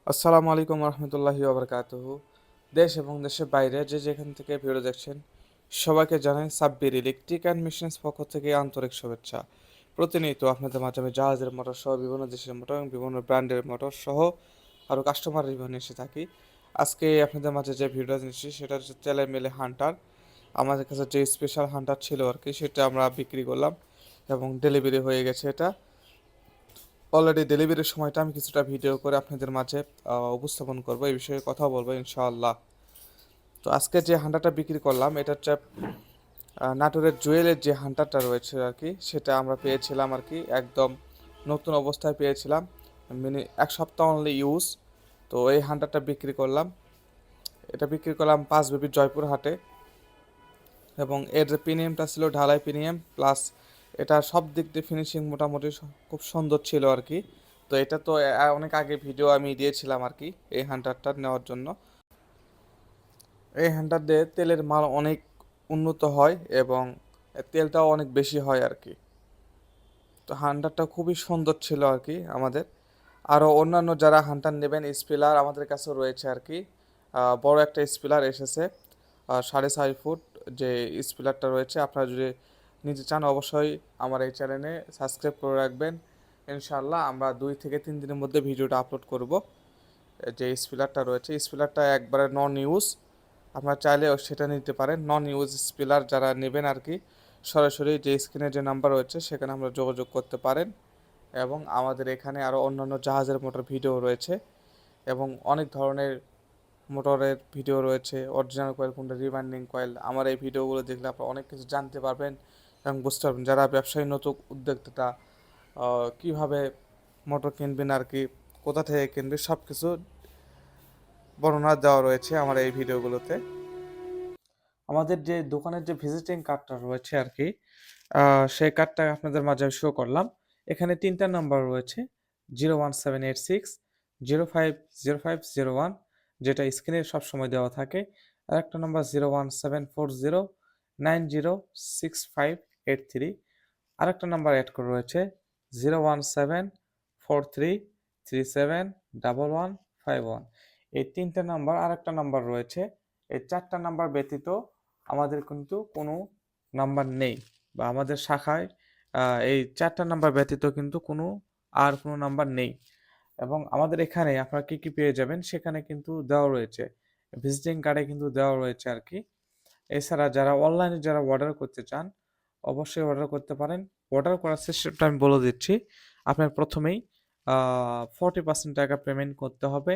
আসসালামু আলাইকুম রহমতুল্লাহি ওবরকাতুহু। দেশ এবং দেশের বাইরে যে যেখান থেকে ভিডিও দেখছেন সবাইকে জানাই সাব্বির ইলেকট্রিক অ্যান্ড মেশিনস পক্ষ থেকে আন্তরিক শুভেচ্ছা। প্রতিনিয়ত আপনাদের মাধ্যমে জাহাজের মোটর সহ বিভিন্ন দেশের মোটর এবং বিভিন্ন ব্র্যান্ডের মোটর সহ আরও কাস্টমার রিভিউ নিয়ে এসে থাকি। আজকে আপনাদের মাঝে যে ভিডিওটা নিচ্ছি সেটা হচ্ছে তেলের মিলে হান্টার। আমাদের কাছে যে স্পেশাল হান্টার ছিল আর কি সেটা আমরা বিক্রি করলাম এবং ডেলিভারি হয়ে গেছে এটা। অলরেডি ডেলিভারির সময়টা আমি কিছুটা ভিডিও করে আপনাদের মাঝে উপস্থাপন করব, এই বিষয়ে কথা বলবো ইনশাআল্লাহ। তো আজকে যে হান্টারটা বিক্রি করলাম এটা হচ্ছে নাটোরের জুয়েলের যে হান্টারটা রয়েছে আর কি, সেটা আমরা পেয়েছিলাম আর কি একদম নতুন অবস্থায় পেয়েছিলাম, এক সপ্তাহ অনলি ইউজ। তো এই হান্টারটা বিক্রি করলাম, এটা বিক্রি করলাম 5 বেবি জয়পুর হাটে। এবং এর যে প্রিমিয়ামটা ছিল ঢালাই প্রিমিয়াম প্লাস, এটা সব দিক দিয়ে ফিনিশিং মোটামুটি খুব সুন্দর ছিল আর কি। তো এটা তো অনেক আগে ভিডিও আমি দিয়েছিলাম আর কি এই হান্টারটা নেওয়ার জন্য। এই হান্টার দিয়ে তেলের মান অনেক উন্নত হয় এবং তেলটাও অনেক বেশি হয় আর কি। তো হান্টারটা খুবই সুন্দর ছিল আর কি আমাদের। আরও অন্যান্য যারা হান্টার নেবেন স্পিলার আমাদের কাছেও রয়েছে আর কি। বড় একটা স্পিলার এসেছে, 4.5 ফুট যে স্পিলারটা রয়েছে। আপনারা যদি নিতে চান অবশ্যই আমার এই চ্যানেলে সাবস্ক্রাইব করে রাখবেন। ইনশাআল্লাহ আমরা 2 থেকে 3 দিনের মধ্যে ভিডিওটা আপলোড করব। যে স্পিলারটা রয়েছে স্পিলারটা একবারে নন ইউজ, আপনারা চাইলে সেটা নিতে পারেন। নন ইউজ স্পিলার যারা নেবেন আর কি, সরাসরি যে স্ক্রিনে যে নাম্বার রয়েছে সেখানে আমরা যোগাযোগ করতে পারেন। এবং আমাদের এখানে আরও অন্যান্য জাহাজের মোটর ভিডিও রয়েছে এবং অনেক ধরনের মোটরের ভিডিও রয়েছে, অরিজিনাল কয়েল কোনটা, রিবাইন্ডিং কয়েল। আমার এই ভিডিওগুলো দেখলে আপনারা অনেক কিছু জানতে পারবেন এবং বুঝতে পারবেন। যারা ব্যবসায়ী নতুন উদ্যোক্তা কীভাবে মোটর কিনবেন আর কি, কোথা থেকে কিনবে, সব কিছু বর্ণনা দেওয়া রয়েছে আমার এই ভিডিওগুলোতে। আমাদের যে দোকানের যে ভিজিটিং কার্ডটা রয়েছে আর কি, সেই কার্ডটা আপনাদের মাঝে শো করলাম। এখানে 3টা নাম্বার রয়েছে, 01786 050501, যেটা স্ক্রিনে সবসময় দেওয়া থাকে। আর একটা নাম্বার 01740906583। আর একটা নাম্বার অ্যাড করে রয়েছে 01743371151। এই 3টা নাম্বার। আর একটা নাম্বার রয়েছে। এই 4টা নাম্বার ব্যতীত আমাদের কিন্তু কোনো নাম্বার নেই, বা আমাদের শাখায় এই 4টা নাম্বার ব্যতীত কিন্তু কোনো নাম্বার নেই। এবং আমাদের এখানে আপনারা কি কি পেয়ে যাবেন সেখানে কিন্তু দেওয়া রয়েছে, ভিজিটিং কার্ডে কিন্তু দেওয়া রয়েছে আর কি। এছাড়া যারা অনলাইনে অর্ডার করতে চান অবশ্যই অর্ডার করতে পারেন। অর্ডার করার সিস্টেমটা আমি বলে দিচ্ছি। আপনার প্রথমেই 40% টাকা পেমেন্ট করতে হবে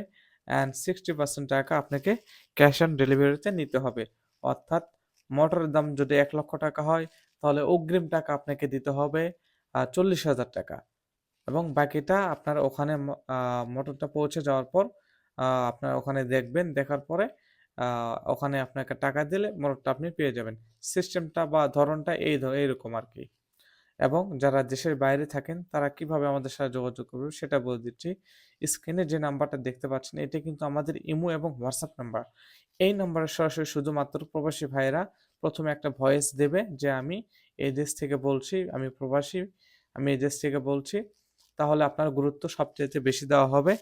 অ্যান্ড 60% টাকা আপনাকে ক্যাশ অন ডেলিভারিতে নিতে হবে। অর্থাৎ মোটরের দাম যদি 1 লক্ষ টাকা হয় তাহলে অগ্রিম টাকা আপনাকে দিতে হবে 40,000 টাকা। এবং বাকিটা আপনার ওখানে মোটরটা পৌঁছে যাওয়ার পর আপনার ওখানে দেখবেন, দেখার পরে ওখানে আপনাকে টাকা দিলে মোটরটা আপনি পেয়ে যাবেন। সিস্টেমটা বা ধরনটা এইরকম আর কি। এবং যারা দেশের বাইরে থাকেন তারা কিভাবে আমাদের সাথে যোগাযোগ করবে সেটা বলে দিচ্ছি। স্ক্রিনে যে নাম্বারটা দেখতে পাচ্ছেন এটা কিন্তু আমাদের ইমো এবং হোয়াটসঅ্যাপ নাম্বার। এই নাম্বারে সরাসরি শুধুমাত্র প্রবাসী ভাইয়েরা প্রথমে একটা ভয়েস দেবে যে আমি এই দেশ থেকে বলছি, আমি প্রবাসী, আমি এই দেশ থেকে বলছি। তাহলে আপনার গুরুত্ব সবচাইতে বেশি দেওয়া হবে।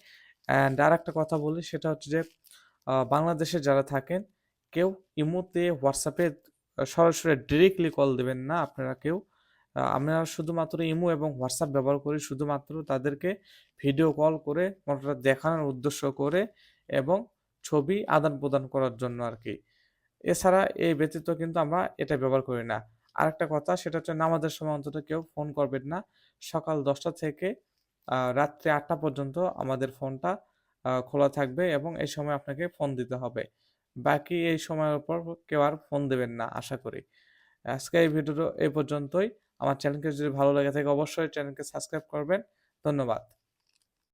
অ্যান্ড আর একটা কথা বলি, সেটা হচ্ছে যে বাংলাদেশে যারা থাকেন কেউ ইমোতে হোয়াটসঅ্যাপে সরাসরি ডিরেক্টলি কল দেবেন না আপনারা কেউ। আমরা শুধুমাত্র ইমো এবং হোয়াটসঅ্যাপ ব্যবহার করি শুধুমাত্র তাদেরকে ভিডিও কল করে মোটরটা দেখানোর উদ্দেশ্য করে এবং ছবি আদান প্রদান করার জন্য আর কি। এছাড়া এই ব্যতীত কিন্তু আমরা এটা ব্যবহার করি না। আরেকটা কথা সেটা হচ্ছে নামাজের সময় অন্তত কেউ ফোন করবেন না। সকাল 10টা থেকে রাত্রি 8টা পর্যন্ত আমাদের ফোনটা খোলা থাকবে এবং এই সময় আপনাকে ফোন দিতে হবে। বাকি এই সময়ের পর কেউ আর ফোন দেবেন না আশা করি। আজকে এই ভিডিওটা এই পর্যন্তই। আমার চ্যানেলকে যদি ভালো লেগে থাকে অবশ্যই চ্যানেলকে সাবস্ক্রাইব করবেন। ধন্যবাদ।